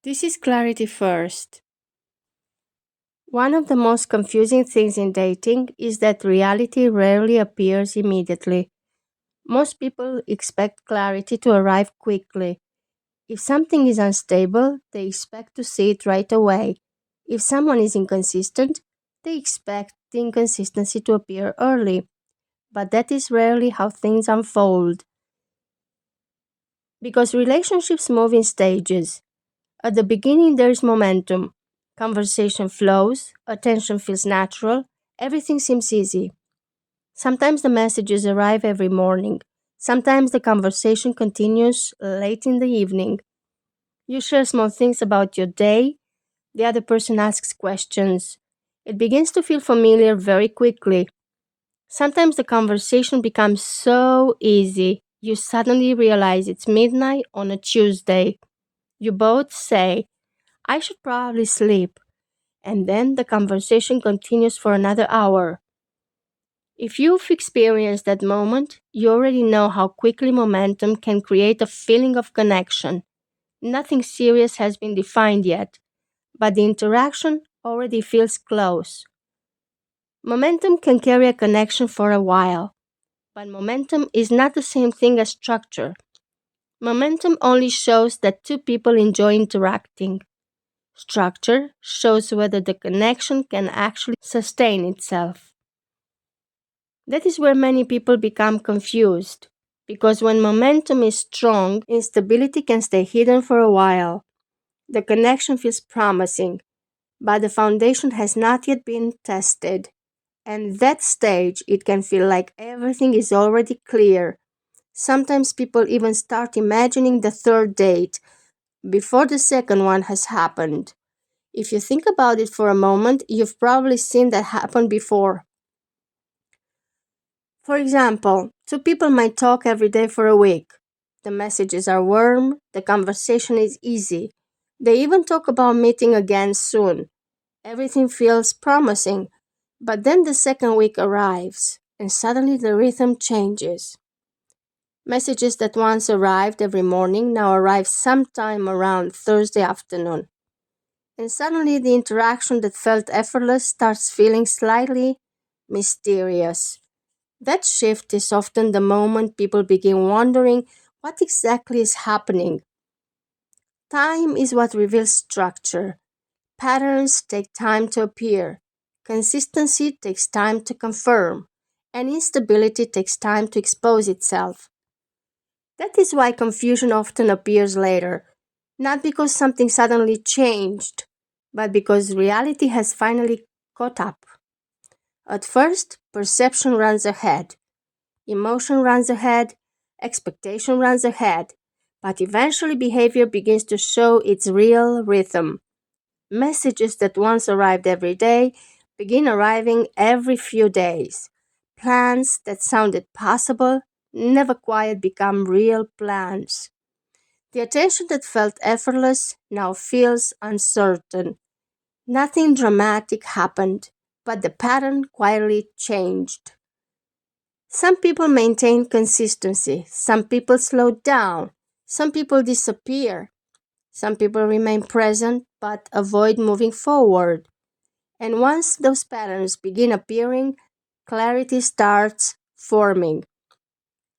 This is clarity first. One of the most confusing things in dating is that reality rarely appears immediately. Most people expect clarity to arrive quickly. If something is unstable, they expect to see it right away. If someone is inconsistent, they expect the inconsistency to appear early. But that is rarely how things unfold. Because relationships move in stages. At the beginning, there is momentum. Conversation flows, attention feels natural, everything seems easy. Sometimes the messages arrive every morning. Sometimes the conversation continues late in the evening. You share small things about your day, the other person asks questions. It begins to feel familiar very quickly. Sometimes the conversation becomes so easy, you suddenly realize it's midnight on a Tuesday. You both say, I should probably sleep, and then the conversation continues for another hour. If you've experienced that moment, you already know how quickly momentum can create a feeling of connection. Nothing serious has been defined yet, but the interaction already feels close. Momentum can carry a connection for a while, but momentum is not the same thing as structure. Momentum only shows that two people enjoy interacting. Structure shows whether the connection can actually sustain itself. That is where many people become confused, because when momentum is strong, instability can stay hidden for a while. The connection feels promising, but the foundation has not yet been tested. And that stage, it can feel like everything is already clear. Sometimes people even start imagining the third date before the second one has happened. If you think about it for a moment, you've probably seen that happen before. For example, two people might talk every day for a week. The messages are warm, the conversation is easy. They even talk about meeting again soon. Everything feels promising, but then the second week arrives, and suddenly the rhythm changes. Messages that once arrived every morning now arrive sometime around Thursday afternoon. And suddenly the interaction that felt effortless starts feeling slightly mysterious. That shift is often the moment people begin wondering what exactly is happening. Time is what reveals structure. Patterns take time to appear. Consistency takes time to confirm. And instability takes time to expose itself. That is why confusion often appears later, not because something suddenly changed, but because reality has finally caught up. At first, perception runs ahead, emotion runs ahead, expectation runs ahead, but eventually behavior begins to show its real rhythm. Messages that once arrived every day begin arriving every few days. Plans that sounded possible never quite become real plans. The attention that felt effortless now feels uncertain. Nothing dramatic happened, but the pattern quietly changed. Some people maintain consistency, some people slow down, some people disappear, some people remain present but avoid moving forward. And once those patterns begin appearing, clarity starts forming.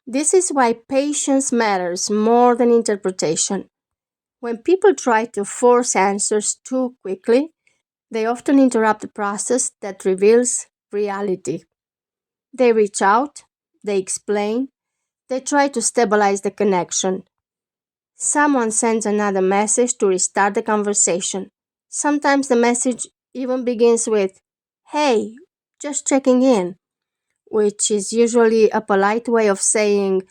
This is why patience matters more than interpretation. When people try to force answers too quickly, they often interrupt the process that reveals reality. They reach out, they explain, they try to stabilize the connection. Someone sends another message to restart the conversation. Sometimes the message even begins with, Hey, just checking in, which is usually a polite way of saying,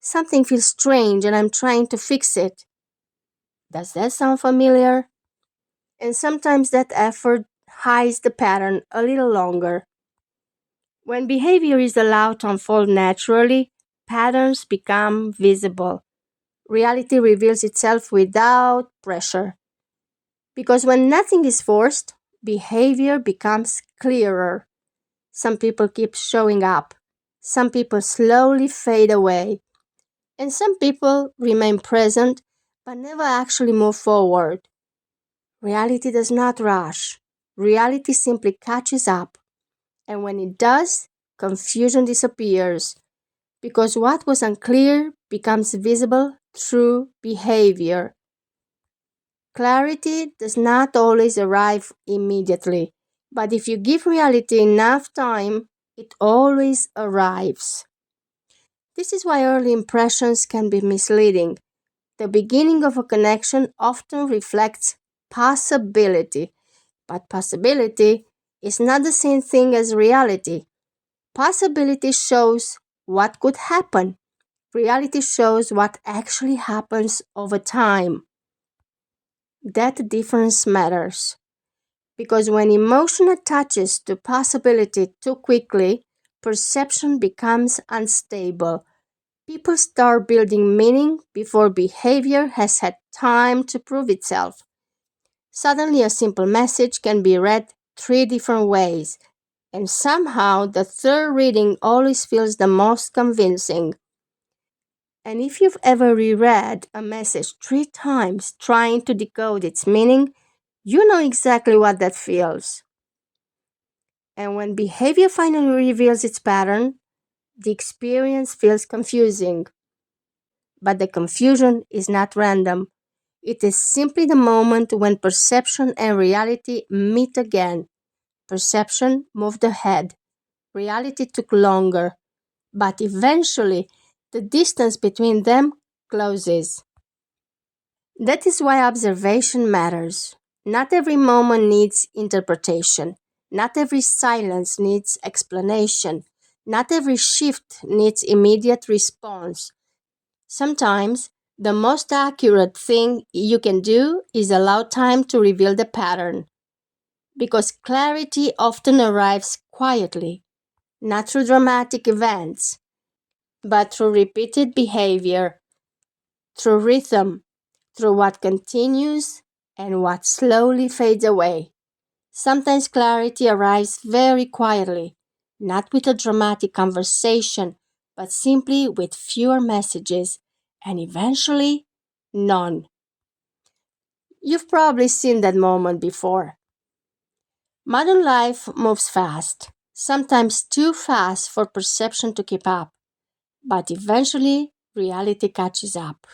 Something feels strange and I'm trying to fix it. Does that sound familiar? And sometimes that effort hides the pattern a little longer. When behavior is allowed to unfold naturally, patterns become visible. Reality reveals itself without pressure. Because when nothing is forced, behavior becomes clearer. Some people keep showing up. Some people slowly fade away. And some people remain present but never actually move forward. Reality does not rush. Reality simply catches up. And when it does, confusion disappears because what was unclear becomes visible through behavior. Clarity does not always arrive immediately, but if you give reality enough time, it always arrives. This is why early impressions can be misleading. The beginning of a connection often reflects possibility, but possibility is not the same thing as reality. Possibility shows what could happen. Reality shows what actually happens over time. That difference matters because when emotion attaches to possibility too quickly, perception becomes unstable. People start building meaning before behavior has had time to prove itself. Suddenly, a simple message can be read three different ways, and somehow the third reading always feels the most convincing. And if you've ever reread a message three times trying to decode its meaning, you know exactly what that feels. And when behavior finally reveals its pattern, the experience feels confusing. But the confusion is not random. It is simply the moment when perception and reality meet again. Perception moved ahead. Reality took longer. But eventually, the distance between them closes. That is why observation matters. Not every moment needs interpretation. Not every silence needs explanation. Not every shift needs immediate response. Sometimes, the most accurate thing you can do is allow time to reveal the pattern, because clarity often arrives quietly, not through dramatic events, but through repeated behavior, through rhythm, through what continues and what slowly fades away. Sometimes clarity arrives very quietly, not with a dramatic conversation, but simply with fewer messages, and eventually, none. You've probably seen that moment before. Modern life moves fast, sometimes too fast for perception to keep up, but eventually reality catches up.